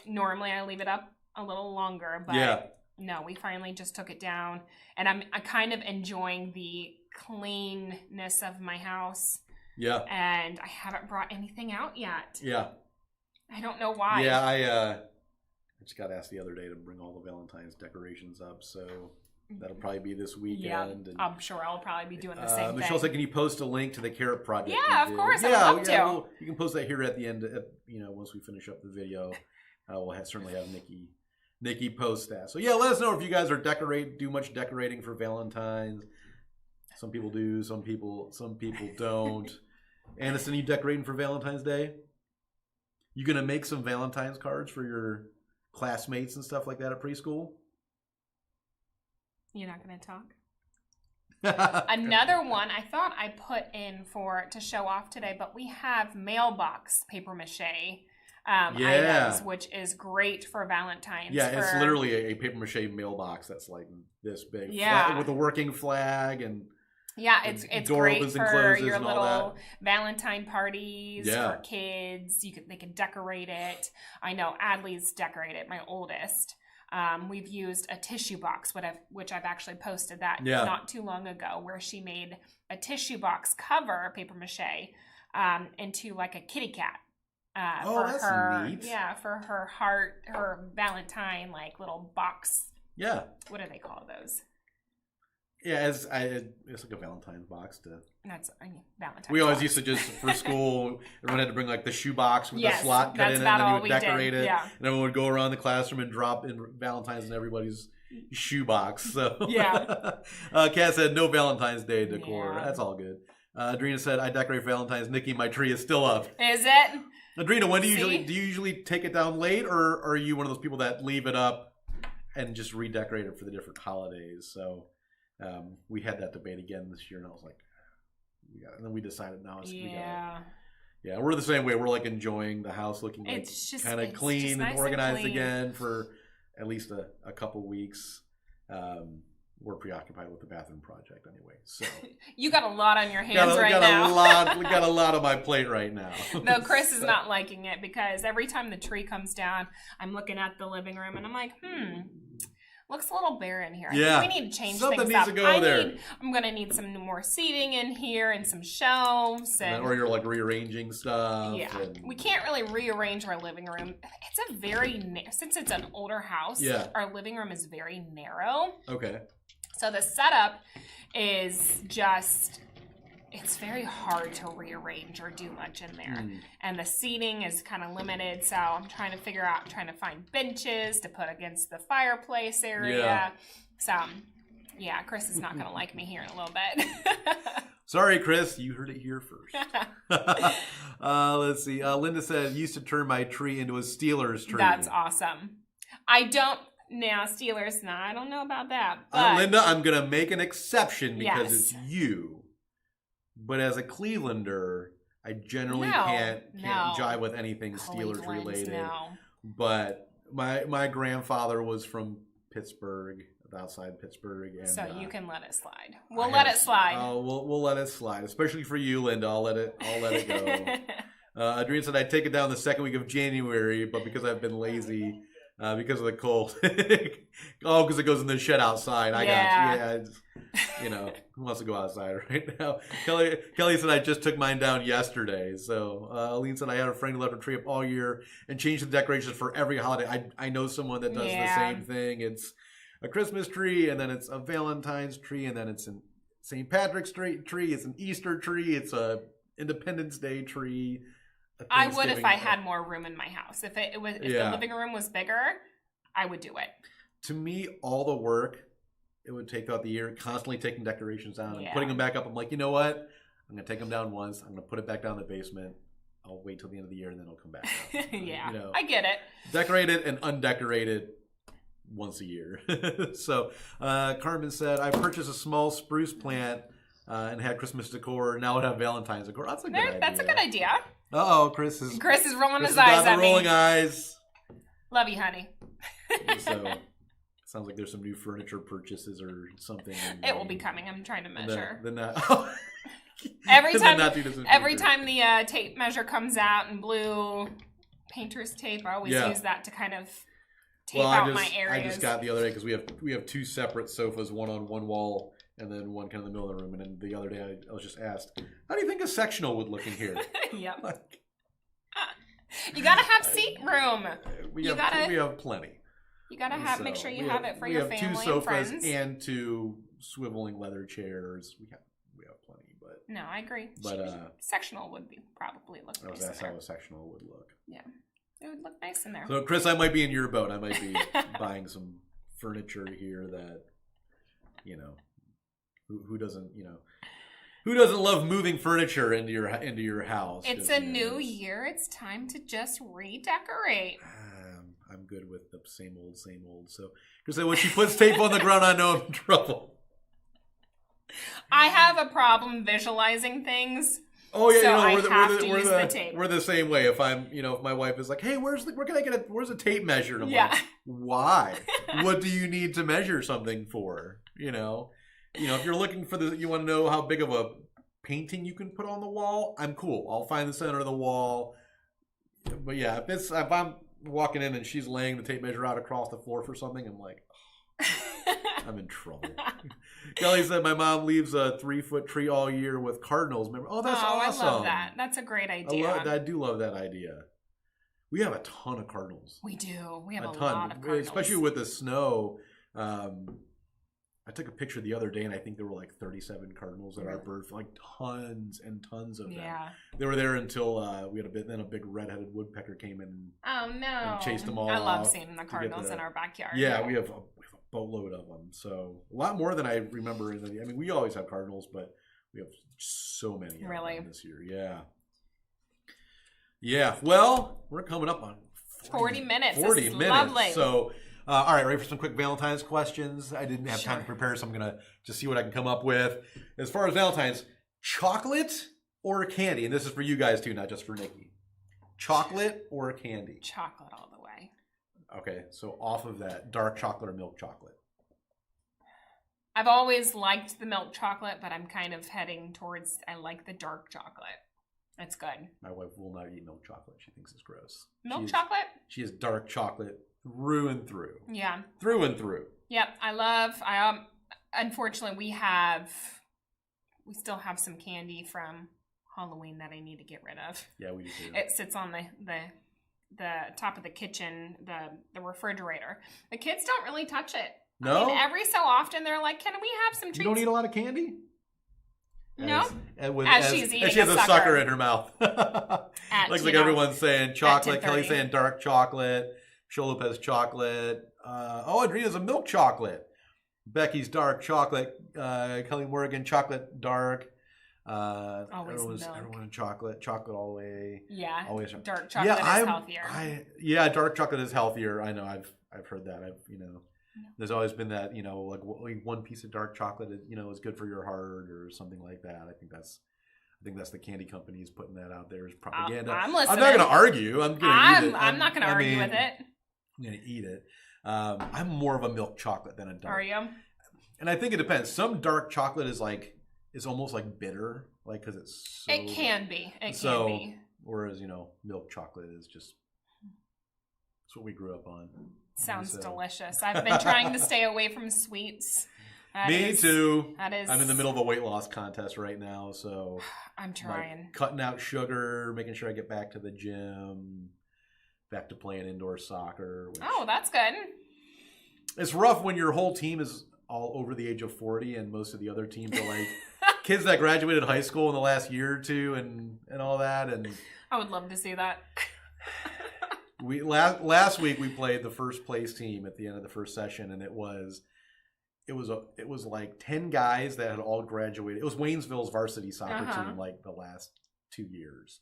Normally I leave it up a little longer, but no, we finally just took it down, and I'm kind of enjoying the cleanness of my house. Yeah. And I haven't brought anything out yet. Yeah. I don't know why. Yeah, I just got asked the other day to bring all the Valentine's decorations up, so that'll probably be this weekend. Yeah, and, I'm sure I'll probably be doing the same thing. Michelle said, "Can you post a link to the carrot project?" Yeah, of course. I would love to. Well, you can post that here at the end. Once we finish up the video, we'll certainly have Nikki post that. So yeah, let us know if you guys do much decorating for Valentine's. Some people do, some people don't. Aniston, you decorating for Valentine's Day? You gonna make some Valentine's cards for your classmates and stuff like that at preschool? You're not gonna talk? Another one I thought I put in to show off today, but we have mailbox paper mache items, which is great for Valentine's. Yeah, it's literally a paper mache mailbox that's like this big, with a working flag and. Yeah, it's great for your little Valentine parties for kids. They can decorate it. I know Adley's decorated, my oldest. We've used a tissue box, which I've actually posted that not too long ago, where she made a tissue box cover, paper mache, into like a kitty cat. That's neat. Yeah, for her heart, her Valentine, like little box. Yeah. What do they call those? Yeah, it's like a Valentine's box Valentine's. We always used to just for school. Everyone had to bring like the shoe box with the slot cut in it, and then you would decorate it. Yeah. And everyone would go around the classroom and drop in Valentine's in everybody's shoe box. So Kat said no Valentine's Day decor. Yeah. That's all good. Adrena said I decorate for Valentine's. Nikki, my tree is still up. Is it? Adrena, when do you usually take it down late, or are you one of those people that leave it up and just redecorate it for the different holidays? So. We had that debate again this year, and I was like, and then we decided now we're the same way. We're like enjoying the house looking like kind of clean and organized again for at least a couple weeks. We're preoccupied with the bathroom project anyway. So you got a lot on your hands right now. We got a lot on my plate right now. No, Chris is not liking it because every time the tree comes down, I'm looking at the living room and I'm like, looks a little bare in here. I think we need to change something things needs to go there. I'm going to need some more seating in here and some shelves. Or you're like rearranging stuff. Yeah. We can't really rearrange our living room. Since it's an older house, our living room is very narrow. Okay. So the setup is it's very hard to rearrange or do much in there. And the seating is kind of limited, so I'm trying to find benches to put against the fireplace area. Yeah. So, Chris is not going to like me here in a little bit. Sorry, Chris, you heard it here first. Let's see. Linda said, used to turn my tree into a Steelers tree. That's awesome. I don't know about that. But Linda, I'm going to make an exception because it's you. But as a Clevelander, I generally No, can't no. jive with anything Steelers Cleveland, related. no. But my grandfather was from Pittsburgh, outside Pittsburgh, and So you can let it slide. We'll let it slide. We'll let it slide, especially for you, Linda. I'll let it go. Adrian said I'd take it down the second week of January, but because I've been lazy, because of the cold. Oh, because it goes in the shed outside. I got you. Yeah, who wants to go outside right now? Kelly said I just took mine down yesterday. So Aline said I had a friend who left her tree up all year and changed the decorations for every holiday. I know someone that does the same thing. It's a Christmas tree, and then it's a Valentine's tree, and then it's a St. Patrick's tree. It's an Easter tree. It's a Independence Day tree. I would if I had more room in my house. If the living room was bigger, I would do it. To me, all the work it would take out the year, constantly taking decorations down and putting them back up. I'm like, you know what? I'm going to take them down once. I'm going to put it back down in the basement. I'll wait till the end of the year, and then it'll come back up. I get it. Decorated and undecorated once a year. So Carmen said, I purchased a small spruce plant and had Christmas decor. Now it have Valentine's decor. That's a good idea. That's a good idea. Uh-oh, Chris is rolling his eyes at me. rolling eyes. Love you, honey. So, sounds like there's some new furniture purchases or something. It will be coming. I'm trying to measure. Every time the tape measure comes out in blue painter's tape, I always use that to kind of tape out my areas. I just got the other day because we have two separate sofas, one on one wall and then one kind of in the middle of the room. And then the other day I was just asked, how do you think a sectional would look in here? Yep. You gotta have seat room. We have plenty. You gotta make sure you have it for your family and friends. We have 2 sofas and 2 swiveling leather chairs. We have plenty, but no, I agree. But sectional would probably look nice. That's how a sectional would look. Yeah, it would look nice in there. So, Chris, I might be in your boat. I might be buying some furniture here that, who doesn't love moving furniture into your house? It's a new year. It's time to just redecorate. I'm good with the same old. So, because when she puts tape on the ground, I know I'm in trouble. I have a problem visualizing things. Oh yeah, so we're the same way. If I'm, if my wife is like, "Hey, where's a tape measure?" And I'm like, "Why? What do you need to measure something for?" If you're looking for you want to know how big of a painting you can put on the wall. I'm cool. I'll find the center of the wall. But yeah, if I'm walking in and she's laying the tape measure out across the floor for something, I'm like, I'm in trouble. Kelly said my mom leaves a 3-foot tree all year with cardinals. Oh, that's awesome. I love that. That's a great idea. I do love that idea. We have a ton of cardinals. We do. We have a lot of cardinals. Especially with the snow. I took a picture the other day, and I think there were like 37 cardinals at our birth, like tons and tons of them. Yeah. They were there until we had a big red-headed woodpecker came in and chased them all off. I love seeing the cardinals in our backyard. Yeah, we have a boatload of them. So a lot more than I remember. We always have cardinals, but we have so many of them this year. Yeah. Yeah. Well, we're coming up on 40 minutes. 40 minutes. Lovely. So, all right, ready for some quick Valentine's questions? I didn't have time to prepare, so I'm going to just see what I can come up with. As far as Valentine's, chocolate or candy? And this is for you guys too, not just for Nikki. Chocolate or candy? Chocolate all the way. Okay, so off of that, dark chocolate or milk chocolate? I've always liked the milk chocolate, but I'm kind of heading towards, I like the dark chocolate. It's good. My wife will not eat milk chocolate. She thinks it's gross. Chocolate? She is dark chocolate through and through. Yeah. Through and through. Yep. Unfortunately, we still have some candy from Halloween that I need to get rid of. Yeah, we do too. It sits on the top of the kitchen, the refrigerator. The kids don't really touch it. No? Every so often they're like, can we have some treats? You don't eat a lot of candy? No. As she's eating, she has a sucker in her mouth. Looks like everyone's saying chocolate. Kelly's saying dark chocolate. Lopez chocolate. Adriana's a milk chocolate. Becky's dark chocolate. Kelly Morgan chocolate dark. Everyone in chocolate all the way. Yeah. Always dark chocolate is healthier. Dark chocolate is healthier. I know. I've heard that. There's always been that, like one piece of dark chocolate is good for your heart or something like that. I think I think that's the candy companies putting that out there as propaganda. I'm listening. I'm not going to argue. I'm going to eat it. I'm not going to argue with it. I'm going to eat it. I'm more of a milk chocolate than a dark. Are you? And I think it depends. Some dark chocolate is almost like bitter, like because it's so. It can be. It can be. Whereas milk chocolate is just. That's what we grew up on. Sounds delicious. I've been trying to stay away from sweets. Me too. That is. I'm in the middle of a weight loss contest right now, so I'm trying. Cutting out sugar, making sure I get back to the gym, back to playing indoor soccer. Oh, that's good. It's rough when your whole team is all over the age of 40, and most of the other teams are like kids that graduated high school in the last year or two, and all that. And I would love to see that. We last week we played the first place team at the end of the first session, and it was like 10 guys that had all graduated. It was Waynesville's varsity soccer team like the last 2 years.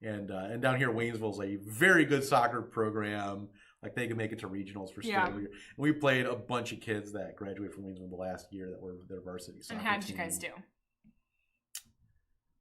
And down here, Waynesville's a very good soccer program. Like they can make it to regionals for state. Yeah. And we played a bunch of kids that graduated from Waynesville the last year that were their varsity soccer team. And how did you guys do?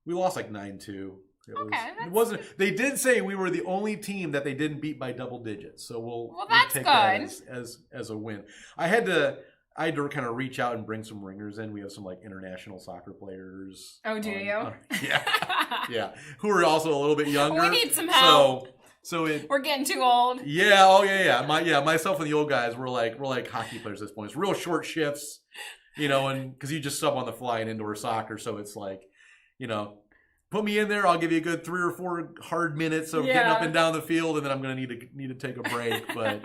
We lost like 9-2. It wasn't. They did say we were the only team that they didn't beat by double digits. So we'll take that as a win. I had to kind of reach out and bring some ringers in. We have some like international soccer players. Oh, do you? Yeah. Who are also a little bit younger. We need some help. So we're getting too old. Yeah. Oh yeah. Myself and the old guys we're like hockey players at this point. It's real short shifts, and because you just sub on the fly in indoor soccer, so it's like, put me in there. I'll give you a good 3 or 4 hard minutes of getting up and down the field, and then I'm going to need to take a break. But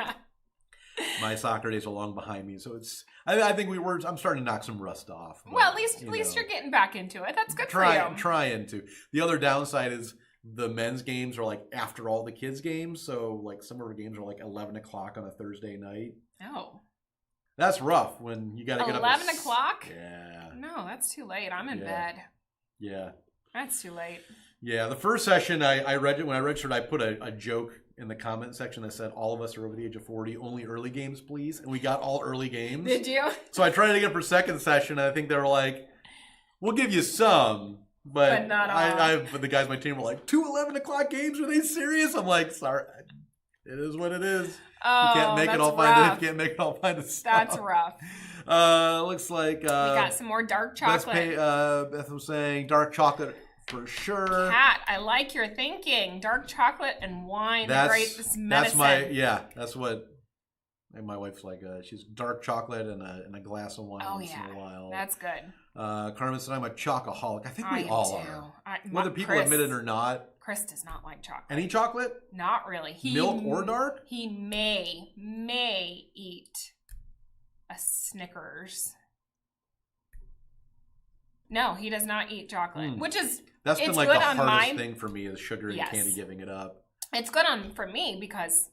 my soccer days are long behind me, so it's. I think I'm starting to knock some rust off. But, well, at least you're getting back into it. That's good for you. Trying to. The other downside is the men's games are like after all the kids' games, so like some of our games are like 11 o'clock on a Thursday night. Oh. That's rough when you got to get up. 11 o'clock? Yeah. No, that's too late. I'm in bed. Yeah. That's too late. Yeah, the first session I read it when I registered. I put a joke in the comment section that said, "All of us are over the age of 40. Only early games, please." And we got all early games. Did you? So I tried to get for second session, and I think they were like, "We'll give you some, but not all." But the guys on my team were like, 2 11 o'clock games? Are they serious?" I'm like, "Sorry, it is what it is. Oh, you can't make it all find it. You can't make it all find it. That's rough. Looks like we got some more dark chocolate. Beth was saying dark chocolate. For sure. Kat, I like your thinking. Dark chocolate and wine. This medicine. That's what my wife's like. She's dark chocolate and a glass of wine once in a while. That's good. Carmen said I'm a chocoholic. I think we all are. Whether people admit it or not. Chris does not like chocolate. Any chocolate? Not really. Milk or dark? He may eat a Snickers. No, he does not eat chocolate, which is that's been like the hardest thing for me is sugar and candy, giving it up. It's good for me because,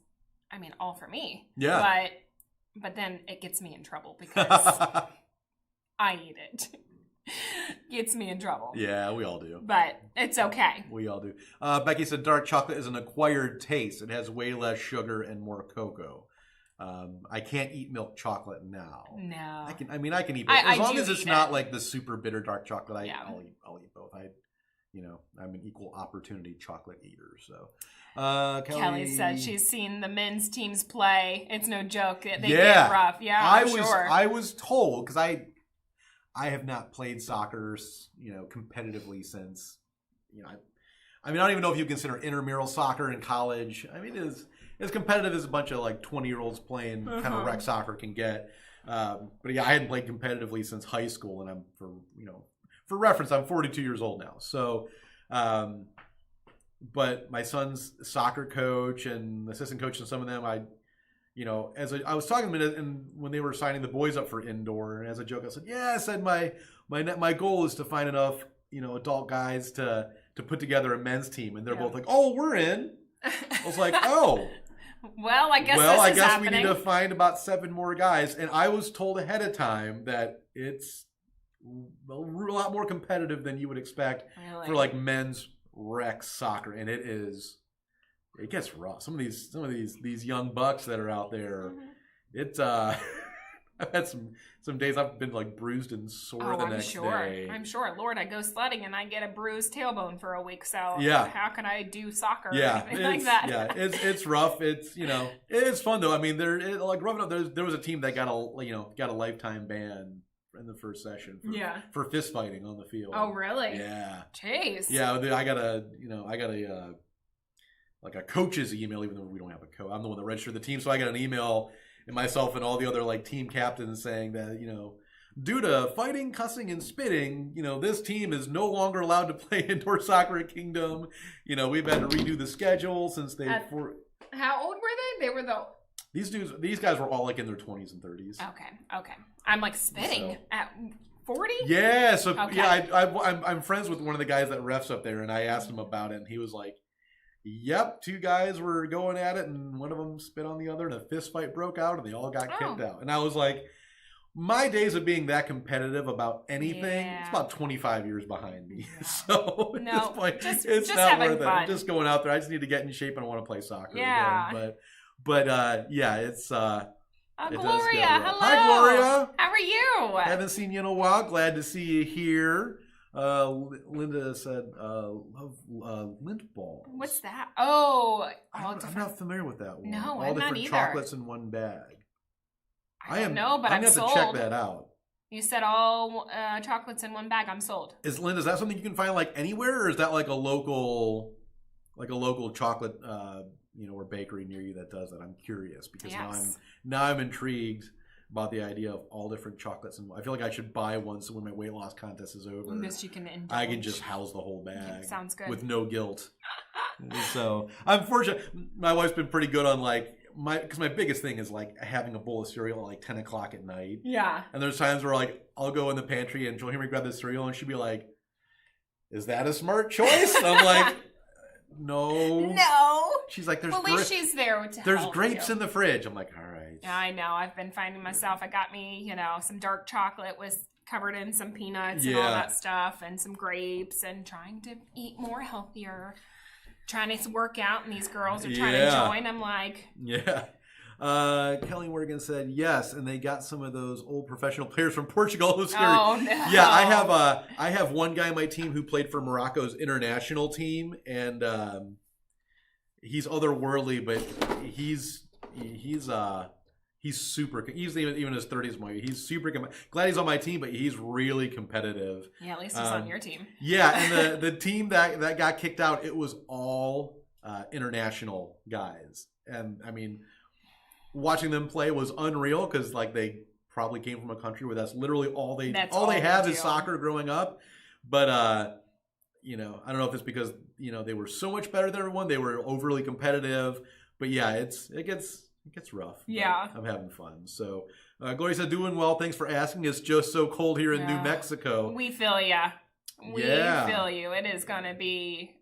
all for me. Yeah. But then it gets me in trouble because I eat it. Gets me in trouble. Yeah, we all do. But it's okay. We all do. Becky said dark chocolate is an acquired taste. It has way less sugar and more cocoa. I can't eat milk chocolate now. No, I can eat both. As long as it's not like the super bitter dark chocolate. I'll eat both. I'm an equal opportunity chocolate eater. So, Kelly said she's seen the men's teams play. It's no joke. They get rough. Yeah, I was told because I have not played soccer, competitively since, I don't even know if you consider intramural soccer in college. It is as competitive as a bunch of like 20-year-olds playing kind of rec soccer can get. But yeah, I hadn't played competitively since high school, and for reference, I'm 42 years old now. So, but my son's soccer coach and assistant coach and some of them, I was talking to them and when they were signing the boys up for indoor, and as a joke, I said, my goal is to find enough, adult guys to put together a men's team. And they're both like, "Oh, we're in." I was like, "Oh, well, I guess we need to find about 7 more guys." And I was told ahead of time that it's a lot more competitive than you would expect for like men's rec soccer, and it gets rough. Some of these young bucks that are out there, it's I've had some days I've been like bruised and sore the next day. I'm sure. Lord, I go sledding and I get a bruised tailbone for a week. So yeah. how can I do soccer or anything like that? Yeah, it's rough. It's it's fun though. I mean, like growing up, there was a team that got a lifetime ban in the first session for fist fighting on the field. Oh, really? Yeah. Jeez. Yeah, I got a like a coach's email, even though we don't have a coach. I'm the one that registered the team, so I got an email, and myself and all the other like team captains saying that due to fighting, cussing, and spitting, this team is no longer allowed to play indoor soccer at Kingdom. We've had to redo the schedule since they. How old were they? They were these guys were all like in their 20s and 30s. Okay. I'm like spitting at 40. Yeah. So I'm friends with one of the guys that refs up there, and I asked him about it, and he was like, "Yep, two guys were going at it, and one of them spit on the other, and a fist fight broke out, and they all got kicked out." And I was like, my days of being that competitive about anything, it's about 25 years behind me. Yeah. So at this point, it's not worth it. I'm just going out there. I just need to get in shape, and I want to play soccer again. But it's Gloria, hello. Hi, Gloria. How are you? Haven't seen you in a while. Glad to see you here. Linda said, love lint balls. What's that? Oh, I'm not familiar with that one. No, all I'm different not either. Chocolates in one bag. I don't know, but I'm going to sold. have to check that out. You said all chocolates in one bag. I'm sold. Linda, is that something you can find like anywhere, or is that like a local chocolate or bakery near you that does that? I'm curious because now I'm intrigued about the idea of all different chocolates, and I feel like I should buy one so when my weight loss contest is over, I can just house the whole bag. Sounds good. With no guilt. So I'm fortunate. My wife's been pretty good on because my biggest thing is like having a bowl of cereal at like 10 o'clock at night. Yeah. And there's times where like I'll go in the pantry and she'll hear me grab the cereal and she'll be like, "Is that a smart choice?" And I'm like, No. She's like, at least she's there to There's help grapes you. in the fridge. I'm like, all right. Yeah, I know. I've been finding myself. I got me, some dark chocolate was covered in some peanuts and all that stuff, and some grapes, and trying to eat more healthier. Trying to work out, and these girls are trying to join. I'm like, Kelly Morgan said yes, and they got some of those old professional players from Portugal. It was scary. Oh no! Yeah, I have one guy on my team who played for Morocco's international team, and he's otherworldly, but he's super. He's even in his 30s. He's super. Glad he's on my team, but he's really competitive. Yeah, at least he's on your team. Yeah, and the team that got kicked out, it was all international guys, and I mean, watching them play was unreal because like they probably came from a country where that's literally all they have is soccer growing up. But I don't know if it's because they were so much better than everyone. They were overly competitive, but yeah, it gets rough. Yeah, I'm having fun. So Gloria said, "Doing well. Thanks for asking. It's just so cold here in New Mexico." We feel ya. We feel you. It is gonna be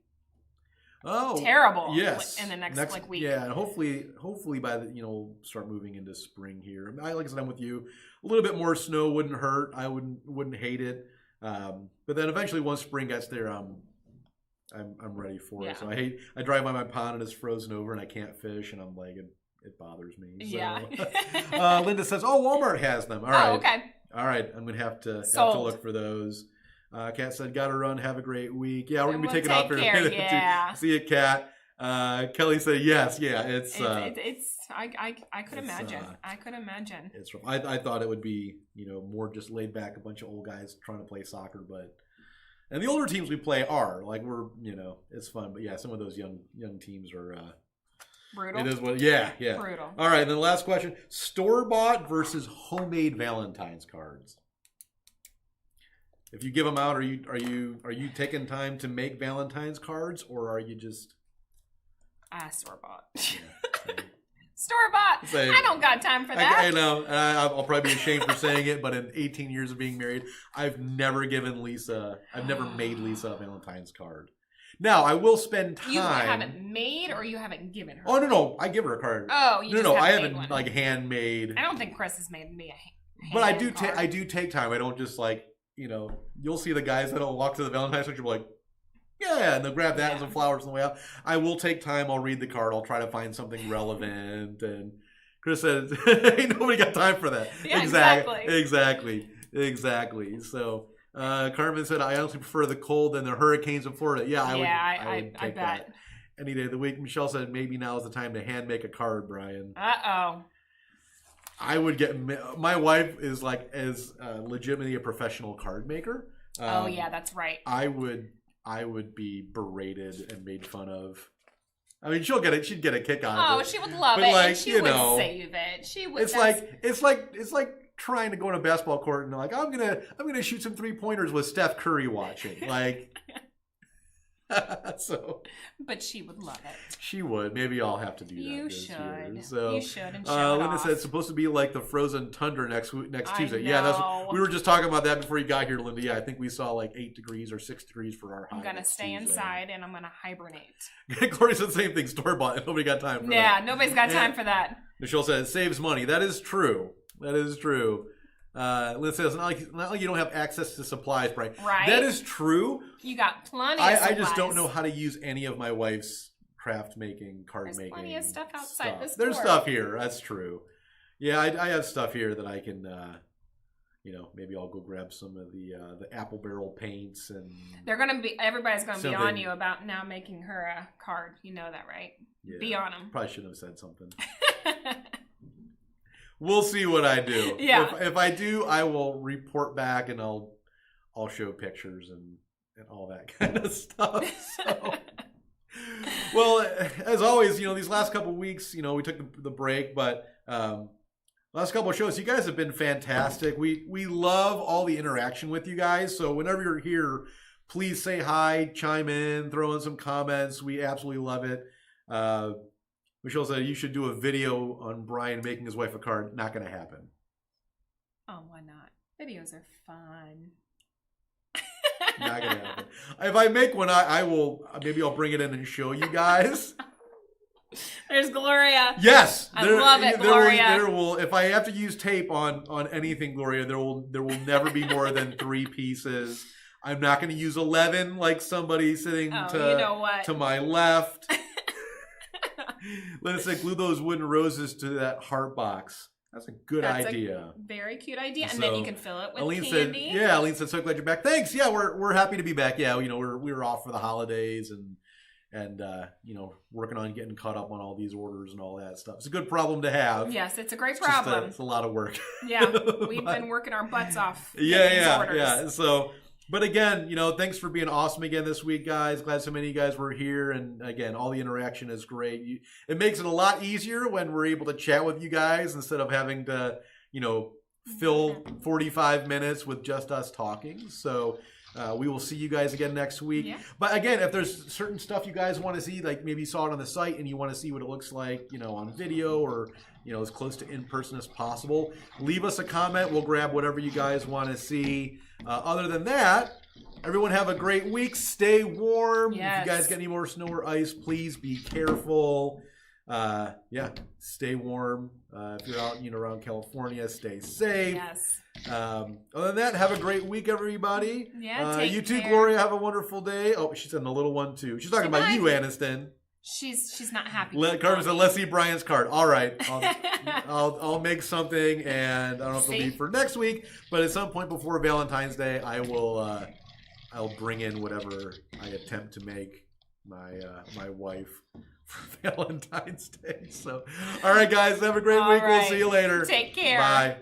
terrible. Yes, in the next week. Yeah, and hopefully by we'll start moving into spring here. Like I said, I'm with you. A little bit more snow wouldn't hurt. I wouldn't hate it. But then eventually, once spring gets there, I'm ready for it. So I drive by my pond and it's frozen over and I can't fish, and I'm like it bothers me. So. Yeah. Linda says, "Oh, Walmart has them." All right. Oh, okay. All right. I'm gonna have to look for those. Kat said, "Gotta run. Have a great week." Yeah, we're gonna be taking off here in a minute. Yeah. See you, Kat. Kelly said, "Yes, yeah." It's I could imagine. I could imagine. It's rough. I thought it would be more just laid back, a bunch of old guys trying to play soccer, and the older teams we play are like we're it's fun, but yeah, some of those young teams are brutal. It is Brutal. All right, and then the last question: store-bought versus homemade Valentine's cards. If you give them out, are you taking time to make Valentine's cards, or are you just store-bought? Yeah. Store-bought. I don't got time for that. I know. I'll probably be ashamed for saying it, but in 18 years of being married, I've never made Lisa a Valentine's card. Now, I will spend time. You haven't made, or you haven't given her? Oh, no. I give her a card. Oh, I haven't like handmade. I don't think Chris has made me a handmade But card. I do take time. I don't just like, you'll see the guys that'll walk to the Valentine's picture like, yeah, and they'll grab that and some flowers on the way out. I will take time. I'll read the card. I'll try to find something relevant. And Chris said, "Ain't nobody got time for that." Yeah, Exactly. So Carmen said, "I honestly prefer the cold than the hurricanes in Florida." Yeah, I would take that any day of the week. Michelle said, "Maybe now is the time to hand make a card, Brian." I would get. My wife is like as legitimately a professional card maker. Oh yeah, that's right. I would be berated and made fun of. I mean, she'd get a kick out of it. Oh, she would love it. Like, and she would save it. She would. It's like trying to go on a basketball court and like I'm gonna shoot some 3-pointers with Steph Curry watching. Like, so. But she would love it. She would. Maybe I'll have to do that. You should. So, you should. And show it Linda off. said it's supposed to be like the frozen tundra next Tuesday. Know. Yeah, we were just talking about that before you got here, Linda. Yeah, I think we saw like 8 degrees or 6 degrees for our high. I'm gonna stay inside and I'm gonna hibernate. Gloria said the same thing. Store bought. Nobody got time for that. Yeah, nobody's got time for that. Nichole said it saves money. That is true. Linda says, not like you don't have access to supplies, right? Right. That is true. You got plenty of supplies. I just don't know how to use any of my wife's craft making, card making. There's plenty of stuff outside the store. There's stuff here. That's true. Yeah, I have stuff here that I can, maybe I'll go grab some of the apple barrel paints and. Everybody's gonna be on you about now making her a card. You know that, right? Yeah, be on them. Probably shouldn't have said something. We'll see what I do. Yeah. If I do, I will report back and I'll show pictures and all that kind of stuff. So. Well, as always, these last couple of weeks, we took the break, but last couple of shows, you guys have been fantastic. We love all the interaction with you guys. So whenever you're here, please say hi, chime in, throw in some comments. We absolutely love it. Michelle said you should do a video on Brian making his wife a card. Not going to happen. Oh, why not? Videos are fun. Not going to happen. If I make one, I will. Maybe I'll bring it in and show you guys. There's Gloria. Yes, I love it, Gloria. There will. If I have to use tape on anything, Gloria, there will never be more than 3 pieces. I'm not going to use 11 like somebody sitting to my left. Linda said, glue those wooden roses to that heart box. That's a good idea. A very cute idea. And then you can fill it with Aline candy. Aline said, so glad you're back. Thanks. Yeah, we're happy to be back. Yeah, we were off for the holidays and working on getting caught up on all these orders and all that stuff. It's a good problem to have. Yes, it's a great problem. It's a lot of work. Yeah, we've been working our butts off. Yeah. So. But again, thanks for being awesome again this week, guys. Glad so many of you guys were here. And again, all the interaction is great. It makes it a lot easier when we're able to chat with you guys instead of having to, fill 45 minutes with just us talking. So we will see you guys again next week. Yeah. But again, if there's certain stuff you guys want to see, like maybe you saw it on the site and you want to see what it looks like, on video or, as close to in person as possible, leave us a comment. We'll grab whatever you guys want to see. Other than that, everyone have a great week. Stay warm. Yes. If you guys get any more snow or ice, please be careful. Stay warm. If you're out around California, stay safe. Yes. Other than that, have a great week, everybody. Yeah, you too, Gloria. Have a wonderful day. Oh, she's in the little one too. She's talking about you, Aniston. She's not happy. Carmen said, "Let's see Brian's card." All right, I'll make something, and I don't know if it'll be for next week, but at some point before Valentine's Day, I'll bring in whatever I attempt to make my wife for Valentine's Day. So, all right, guys, have a great week. We'll see you later. Take care. Bye.